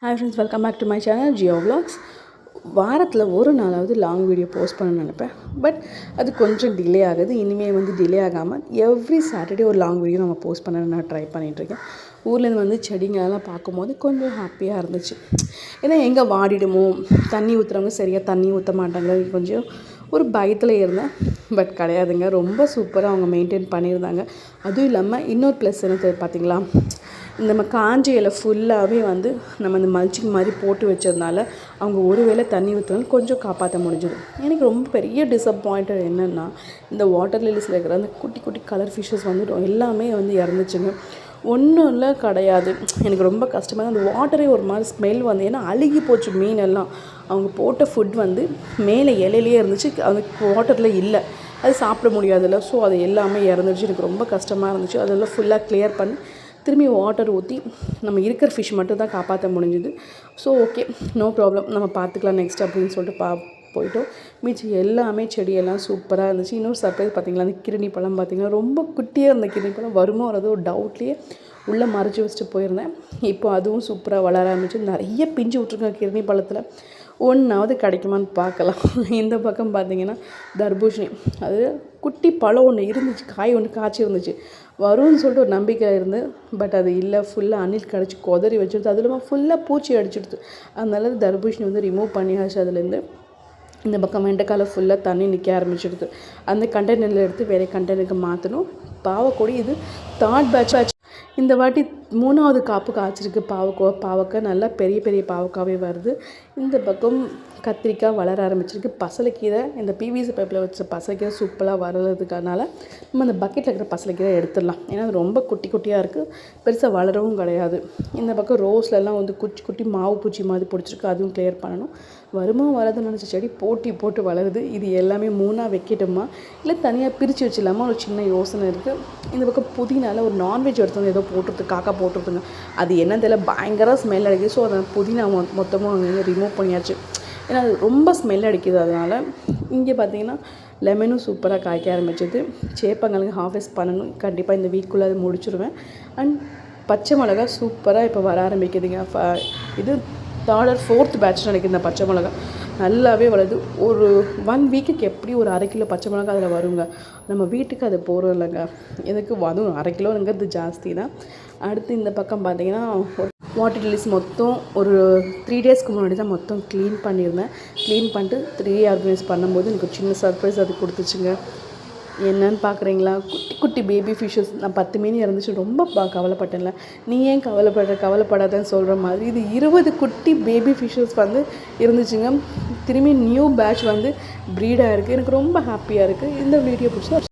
Hi friends, welcome back to my channel Geo Vlogs. வாரத்தில் ஒரு நாளாவது லாங் வீடியோ போஸ்ட் பண்ணணும்னு நினைப்பேன். பட் அது கொஞ்சம் டிலே ஆகுது. இனிமேல் டிலே ஆகாமல் எவ்ரி சாட்டர்டே ஒரு லாங் வீடியோ நம்ம போஸ்ட் பண்ண நான் ட்ரை பண்ணிகிட்ருக்கேன். ஊர்லேருந்து செடிங்களெல்லாம் பார்க்கும்போது கொஞ்சம் ஹாப்பியாக இருந்துச்சு. ஏன்னா எங்கே வாடிடுமோ, தண்ணி ஊற்றுறவங்க சரியாக தண்ணி ஊற்ற மாட்டாங்க, கொஞ்சம் ஒரு பயத்தில் இருந்தேன். பட் கிடையாதுங்க, ரொம்ப சூப்பராக அவங்க மெயின்டைன் பண்ணியிருந்தாங்க. அதுவும் இல்லாமல் இன்னொரு ப்ளஸ் என்ன பார்த்தீங்களா, நம்ம காஞ்ச இலை ஃபுல்லாகவே நம்ம இந்த மல்ச்சிங் மாதிரி போட்டு வச்சதுனால அவங்க ஒரு வேளை தண்ணி ஊற்றினாலும் கொஞ்சம் காப்பாற்ற முடிஞ்சுது. எனக்கு ரொம்ப பெரிய டிசப்பாயிண்டட் என்னென்னா, இந்த வாட்டர் லில்லிஸில் இருக்கிற அந்த குட்டி குட்டி கலர் ஃபிஷ்ஷஸ் எல்லாமே இறந்துச்சுங்க. ஒன்றும் இல்லை கிடையாது. எனக்கு ரொம்ப கஷ்டமாக அந்த வாட்டரே ஒரு மாதிரி ஸ்மெல் ஏன்னா அழுகி போச்சு மீனெல்லாம். அவங்க போட்ட ஃபுட் மேலே இலையிலே இருந்துச்சு, அந்த வாட்டரில் இல்லை, அது சாப்பிட முடியாதுல்ல. ஸோ அது எல்லாமே இறந்துடுச்சு. எனக்கு ரொம்ப கஷ்டமாக இருந்துச்சு. அதெல்லாம் ஃபுல்லாக கிளியர் பண்ணி திரும்பி வாட்டர் ஊற்றி நம்ம இருக்கிற ஃபிஷ் மட்டும் தான் காப்பாற்ற முடிஞ்சுது. ஸோ ஓகே, நோ ப்ராப்ளம், நம்ம பார்த்துக்கலாம் நெக்ஸ்ட் அப்படின்னு சொல்லிட்டு போயிட்டோம். மீச்சு எல்லாமே செடியெல்லாம் சூப்பராக இருந்துச்சு. இன்னொரு சர்ப்ரைஸ் பார்த்திங்களா, அந்த கிருணி பழம் பார்த்திங்கன்னா ரொம்ப குட்டியாக இருந்த கிருணி பழம் வருமோ வரதோ ஒரு டவுட்லேயே உள்ளே மறைச்சி வச்சுட்டு போயிருந்தேன். இப்போ அதுவும் சூப்பராக வளர ஆரம்பிச்சு. நிறைய பிஞ்சு விட்ருக்கேன் கிருணி பழத்தில். ஒன்றாவது கிடைக்குமான்னு பார்க்கலாம். இந்த பக்கம் பார்த்திங்கன்னா தர்பூசணி, அது குட்டி பழம் ஒன்று இருந்துச்சு, காய் ஒன்று காய்ச்சி இருந்துச்சு, வரும்னு சொல்லிட்டு ஒரு நம்பிக்கை இருந்து. பட் அது இல்லை, ஃபுல்லாக அணில் கடிச்சு கொதறி வச்சுடுது. அது இல்லாமல் ஃபுல்லாக பூச்சி அடிச்சிடுது. அதனால தர்பூசணி ரிமூவ் பண்ணியாச்சு அதுலேருந்து. இந்த பக்கம் வெண்டைக்கால ஃபுல்லாக தண்ணி நிற்க ஆரம்பிச்சிடுது. அந்த கண்டெய்னரில் எடுத்து வேறு கண்டெய்னருக்கு மாற்றணும். பாவக்கொடி இது தேர்ட் பேட்ச். இந்த வாட்டி 3வது காப்பு காய்ச்சிருக்கு. பாவக்காய் நல்லா பெரிய பெரிய பாவக்காவே வருது. இந்த பக்கம் கத்திரிக்காய் வளர ஆரம்பிச்சிருக்கு. பசலைக்கீரை, இந்த பிவிசி பைப்பில் வச்ச பசலைக்கீரை சூப்பராக வளர்கிறதுக்கான நம்ம அந்த பக்கெட்டில் இருக்கிற பசலைக்கீரை எடுத்துடலாம். ஏன்னா அது ரொம்ப குட்டி குட்டியாக இருக்குது, பெருசாக வளரவும் கிடையாது. இந்த பக்கம் ரோஸ்லலாம் குச்சி குட்டி மாவு பூச்சி மாதிரி பிடிச்சிருக்கு, அதுவும் கிளியர் பண்ணணும். வருமா வராதுன்னு நினச்ச செடி போட்டு வளருது. இது எல்லாமே 3ஆக வைக்கட்டுமா இல்லை தனியாக பிரித்து வச்சிடலாமா ஒரு சின்ன யோசனை இருக்குது. இந்த பக்கம் புதினால ஒரு நான்வெஜ் எடுத்து ஏதோ போட்டுருது, காக்கா போட்டுருதுங்க. அது என்னன்னு தெரியல, பயங்கர ஸ்மெல் அடிக்குது. ஸோ அதை புதினா மொத்தமாக அங்கே ரிமூவ் பண்ணியாச்சு. ஏன்னா அது ரொம்ப ஸ்மெல் அடிக்குது. அதனால் இங்கே பார்த்திங்கன்னா லெமனும் சூப்பராக காய்க்க ஆரம்பிச்சிது. சேப்பங்கிழங்கு ஹார்வெஸ்ட் பண்ணணும், கண்டிப்பாக இந்த வீக்குள்ளே அது முடிச்சிடுவேன். அண்ட் பச்சை மிளகா சூப்பராக இப்போ வர ஆரம்பிக்குதுங்க. இது 3rd or 4th பேட்ச் நினைக்கிறேன். இந்த பச்சை மிளகா நல்லாவே வளருது. ஒரு 1 வீக்குக்கு எப்படி ஒரு 1/2 கிலோ பச்சை மிளகா அதில் வருங்க. நம்ம வீட்டுக்கு அது போகிறோம் இல்லைங்க, எதுக்கு அதுவும் 1/2 கிலோங்கிறது ஜாஸ்தி தான். அடுத்து இந்த பக்கம் பார்த்திங்கன்னா வாட்டர் லில்லிஸ் மொத்தம் ஒரு 3 டேஸ்க்கு முன்னாடி தான் மொத்தம் க்ளீன் பண்ணியிருந்தேன். க்ளீன் பண்ணிட்டு ரீஆர்கனைஸ் பண்ணும்போது எனக்கு ஒரு சின்ன சர்ப்ரைஸ் அது கொடுத்துச்சுங்க. என்னன்னு பார்க்குறீங்களா, குட்டி குட்டி பேபி ஃபிஷ்ஷஸ். நான் 10 மீன் இறந்துச்சு, ரொம்ப கவலைப்பட்டேன்ல. நீ ஏன் கவலைப்படாதன்னு சொல்கிற மாதிரி இது 20 குட்டி பேபி ஃபிஷ்ஷஸ் இருந்துச்சுங்க. திரும்பி நியூ பேட்ச் ப்ரீட் ஆகிருக்கு. எனக்கு ரொம்ப ஹாப்பியாக இருக்குது. இந்த வீடியோ பிடிச்சா